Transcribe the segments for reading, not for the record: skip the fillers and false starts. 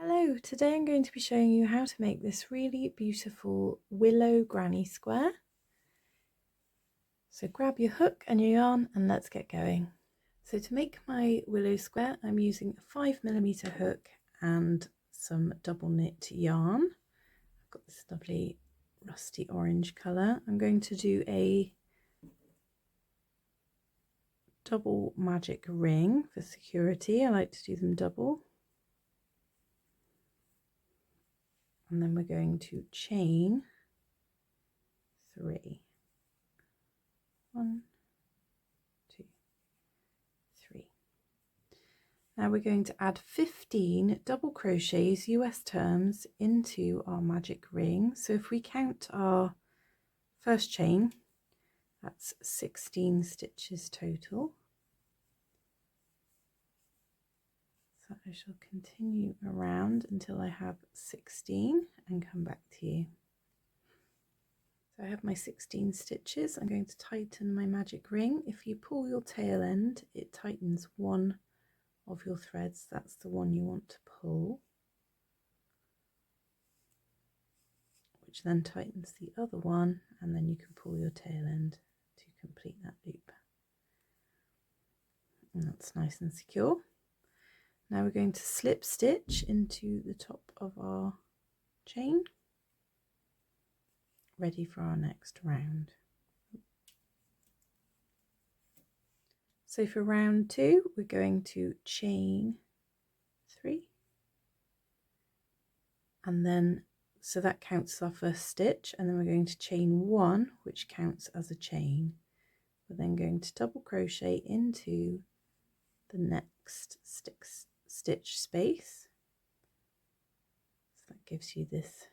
Hello, today I'm going to be showing you how to make this really beautiful Willow Granny Square. So grab your hook and your yarn and let's get going. So to make my Willow Square I'm using a 5mm hook and some double knit yarn. I've got this lovely rusty orange colour. I'm going to do a double magic ring for security. I like to do them double. And then we're going to chain 3. 1, 2, 3. Now we're going to add 15 double crochets US terms into our magic ring. So if we count our first chain, that's 16 stitches total. So I shall continue around until I have 16 and come back to you. So I have my 16 stitches. I'm going to tighten my magic ring. If you pull your tail end, it tightens one of your threads. That's the one you want to pull, which then tightens the other one, and then you can pull your tail end to complete that loop. And that's nice and secure. Now we're going to slip stitch into the top of our chain, ready for our next round. So for round 2 we're going to chain 3, and then so that counts as our first stitch, and then we're going to chain 1, which counts as a chain. We're then going to double crochet into the next stitch space. So that gives you this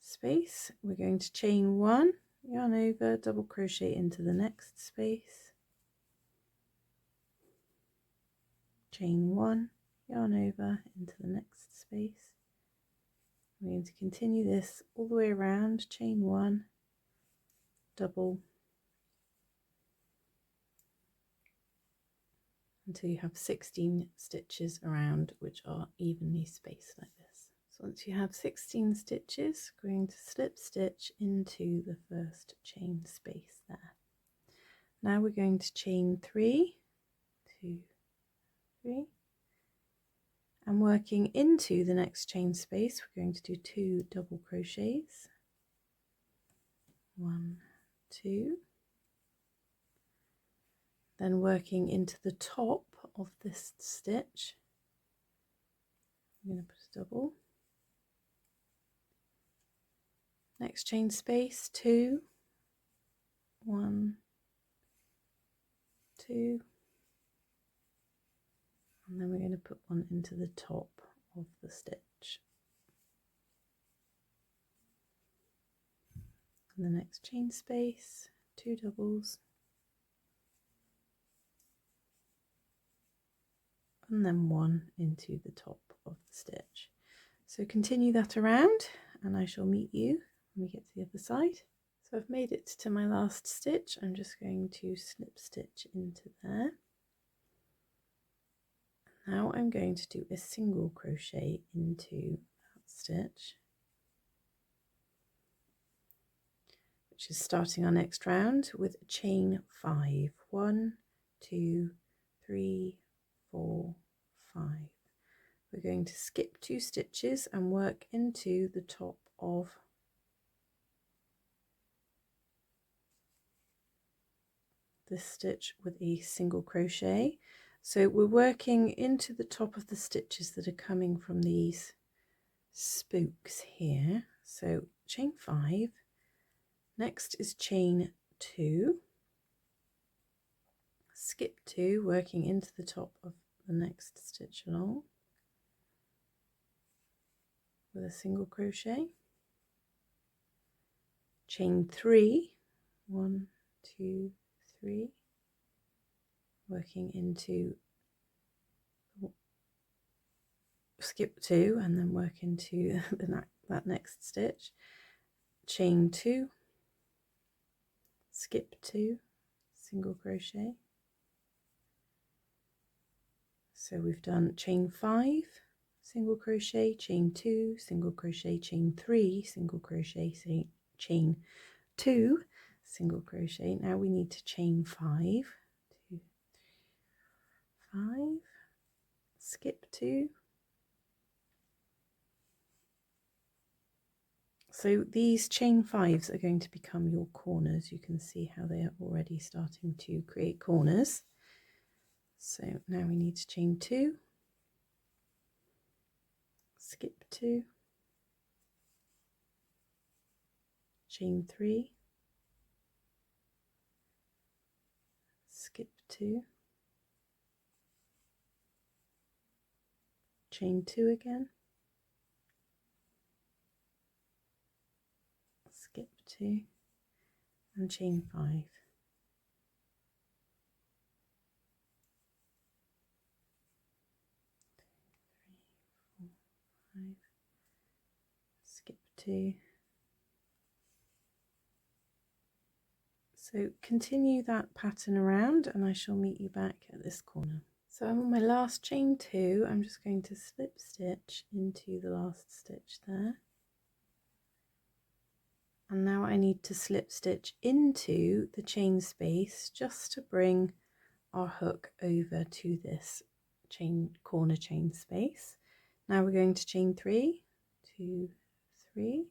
space. We're going to chain 1, yarn over, double crochet into the next space, chain 1, yarn over into the next space. We're going to continue this all the way around, chain 1, double, until you have 16 stitches around, which are evenly spaced like this. So once you have 16 stitches, we're going to slip stitch into the first chain space there. Now we're going to chain 3, 2, 3, and working into the next chain space we're going to do 2 double crochets, 1, 2, then working into the top of this stitch I'm going to put a double, next chain space 2, 1, 2, and then we're going to put one into the top of the stitch, and the next chain space 2 doubles, and then 1 into the top of the stitch. So continue that around and I shall meet you when we get to the other side. So I've made it to my last stitch. I'm just going to slip stitch into there. Now I'm going to do a single crochet into that stitch, which is starting our next round with a chain 5. 1, 2, 3, 4, 5. We're going to skip 2 stitches and work into the top of this stitch with a single crochet. So we're working into the top of the stitches that are coming from these spooks here. So chain 5, next is chain 2, skip 2, working into the top of the next stitch along with a single crochet, chain 3, 1, 2, 3, working into, skip 2 and then work into that next stitch, chain 2, skip 2, single crochet, So we've done chain 5, single crochet, chain 2, single crochet, chain 3, single crochet, chain 2, single crochet. Now we need to chain 5, 2, 5, skip 2. So these chain 5s are going to become your corners. You can see how they are already starting to create corners. So now we need to chain 2, skip 2, chain 3, skip 2, chain 2 again, skip 2, and chain 5. 3, 4, 5, skip 2. So continue that pattern around and I shall meet you back at this corner. So I'm on my last chain 2, I'm just going to slip stitch into the last stitch there. And now I need to slip stitch into the chain space just to bring our hook over to this corner chain space. Now we're going to chain 3, 2, 3,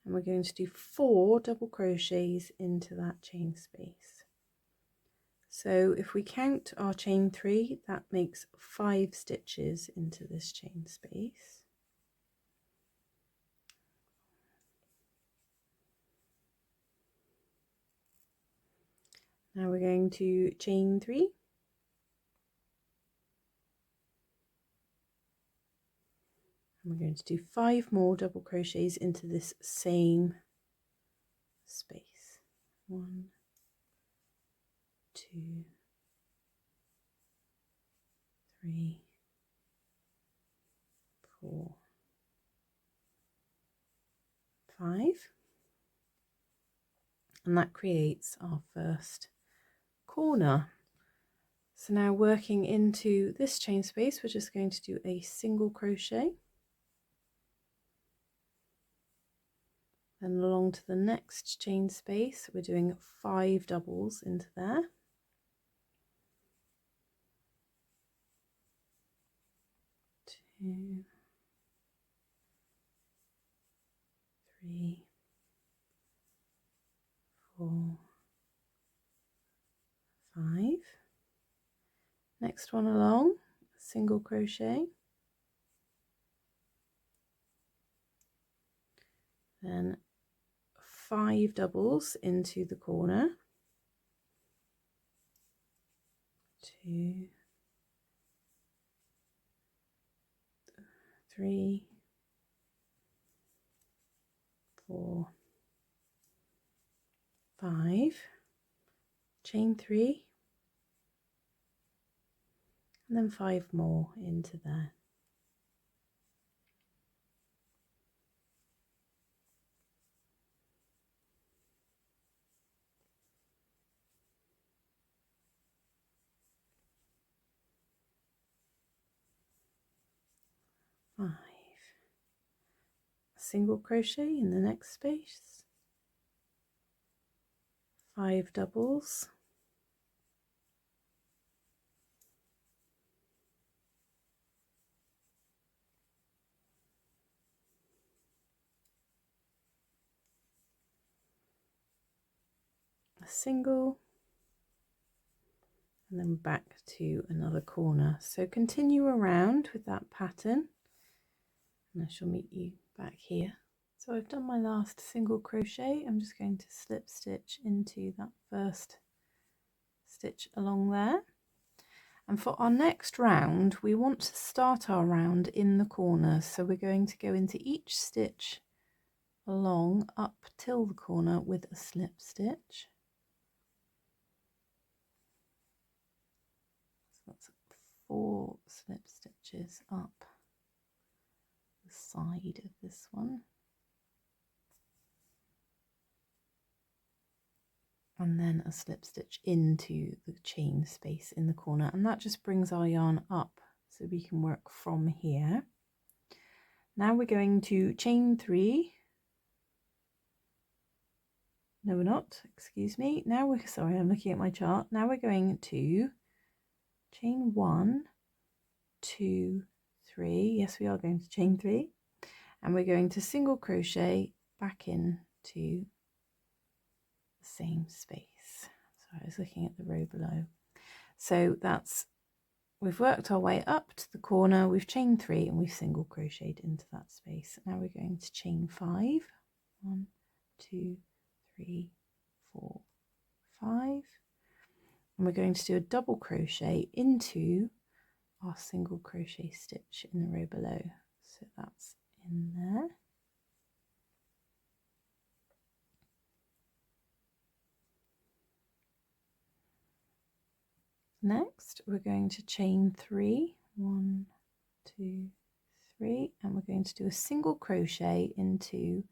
and we're going to do 4 double crochets into that chain space. So if we count our chain 3, that makes 5 stitches into this chain space. Now we're going to chain 3, and we're going to do 5 more double crochets into this same space. 1, 2, 3, 4, 5, and that creates our first corner. So now working into this chain space, we're just going to do a single crochet, then along to the next chain space we're doing 5 doubles into there, 2, 3, 4, 5. Next one along, single crochet, then 5 doubles into the corner, 2, 3, 4, 5, chain 3, and then 5 more into there. Five, single crochet in the next space, 5 doubles, a single, and then back to another corner. So continue around with that pattern and I shall meet you back here. So I've done my last single crochet. I'm just going to slip stitch into that first stitch along there. And for our next round, we want to start our round in the corner. So we're going to go into each stitch along up till the corner with a slip stitch. So that's 4 slip stitches up the side of this one. And then a slip stitch into the chain space in the corner, and that just brings our yarn up so we can work from here. Now we're going to chain 3. No, we're not, excuse me. Now we're, sorry, I'm looking at my chart. Now we're going to chain 1, 2, 3. Yes, we are going to chain 3. And we're going to single crochet back into the same space. So I was looking at the row below. So that's, we've worked our way up to the corner, we've chained 3 and we've single crocheted into that space. Now we're going to chain 5. 1, 2, 3, 4, 5. And we're going to do a double crochet into our single crochet stitch in the row below. So that's in there. Next, we're going to chain 3. 1, 2, 3, and we're going to do a single crochet into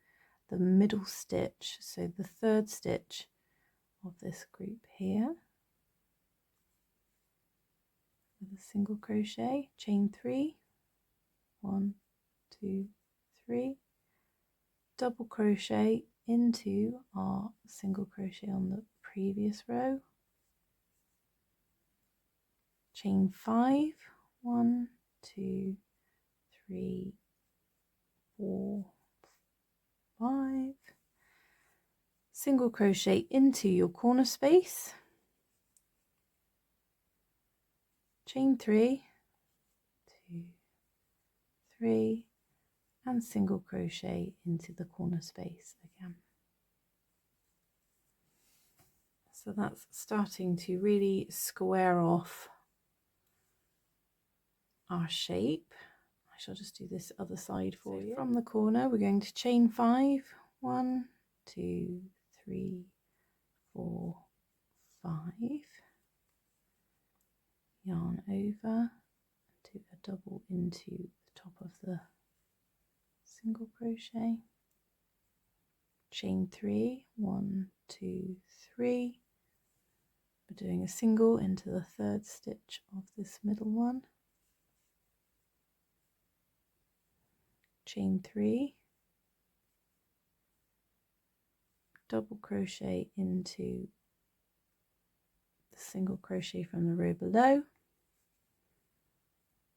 the middle stitch, so the 3rd stitch of this group here, with a single crochet, chain 3, 1, 2, 3, double crochet into our single crochet on the previous row, chain 5, 1, 2, 3, 4, 5, single crochet into your corner space, chain 3, 2, 3, and single crochet into the corner space again. So that's starting to really square off our shape. I shall just do this other side for you. From the corner, we're going to chain 5. 1, 2, 3, 4, 5. Yarn over, do a double into the top of the single crochet. Chain 3. 1, 2, 3. We're doing a single into the 3rd stitch of this middle one. Chain 3, double crochet into the single crochet from the row below,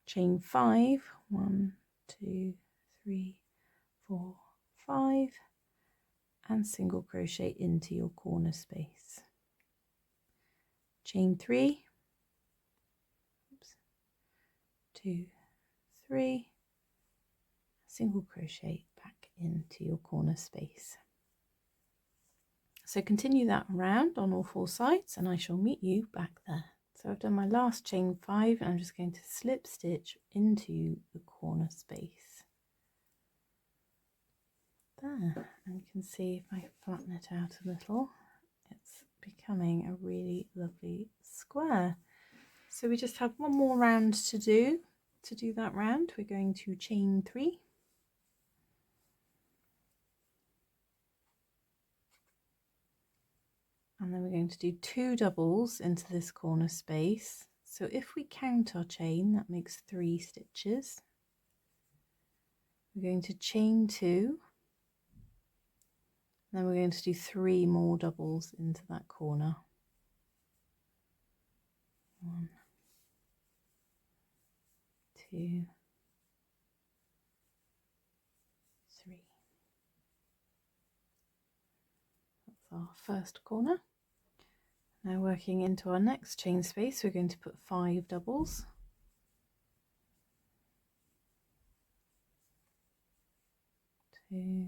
chain 5, 1, 2, 3, 4, 5, and single crochet into your corner space. Chain 3, 2, 3, single crochet back into your corner space. So continue that around on all 4 sides and I shall meet you back there. So I've done my last chain 5 and I'm just going to slip stitch into the corner space. There, and you can see if I flatten it out a little, it's becoming a really lovely square. So we just have one more round to do. To do that round, we're going to chain 3. And then we're going to do 2 doubles into this corner space. So if we count our chain, that makes 3 stitches. We're going to chain 2. Then we're going to do 3 more doubles into that corner. 1, 2, 3. That's our first corner. Now working into our next chain space, we're going to put 5 doubles. 2,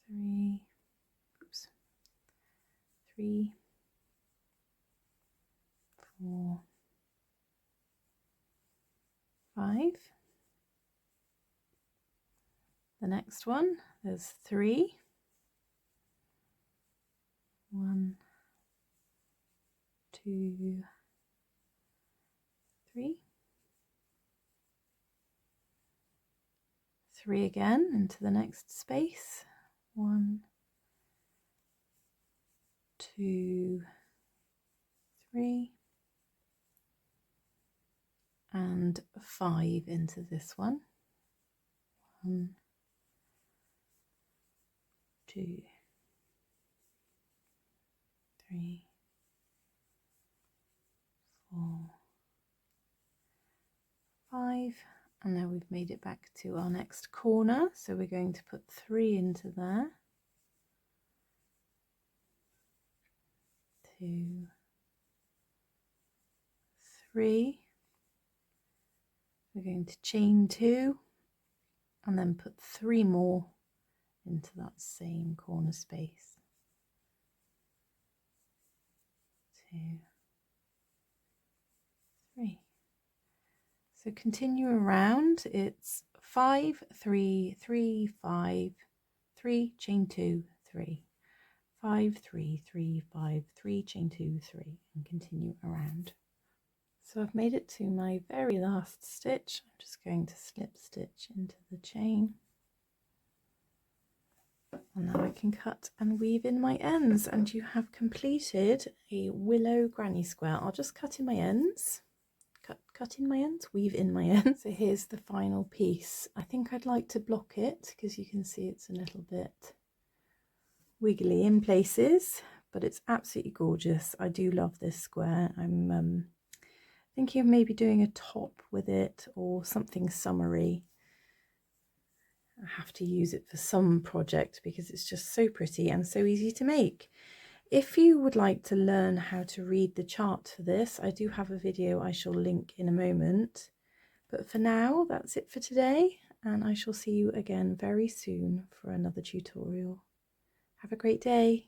3, oops, 3, 4, 5. The next one, there's 3. 1, 2, 3. 3 again into the next space. 1, 2, 3. and 5 into this one. 1, 2, 3, 4, 5, and now we've made it back to our next corner, so we're going to put 3 into there, 2, 3, we're going to chain 2 and then put 3 more into that same corner space. 2, 3. So continue around. It's 5, 3, 3, 5, 3, chain 2, 3, 5, 3, 3, 5, 3, chain 2, 3, and continue around. So I've made it to my very last stitch. I'm just going to slip stitch into the chain. And now I can cut and weave in my ends, and you have completed a Willow Granny Square. I'll just cut in my ends. Cut in my ends, weave in my ends. So here's the final piece. I think I'd like to block it because you can see it's a little bit wiggly in places, but it's absolutely gorgeous. I do love this square. I'm thinking of maybe doing a top with it or something summery. I have to use it for some project because it's just so pretty and so easy to make. If you would like to learn how to read the chart for this, I do have a video I shall link in a moment. But for now, that's it for today, and I shall see you again very soon for another tutorial. Have a great day.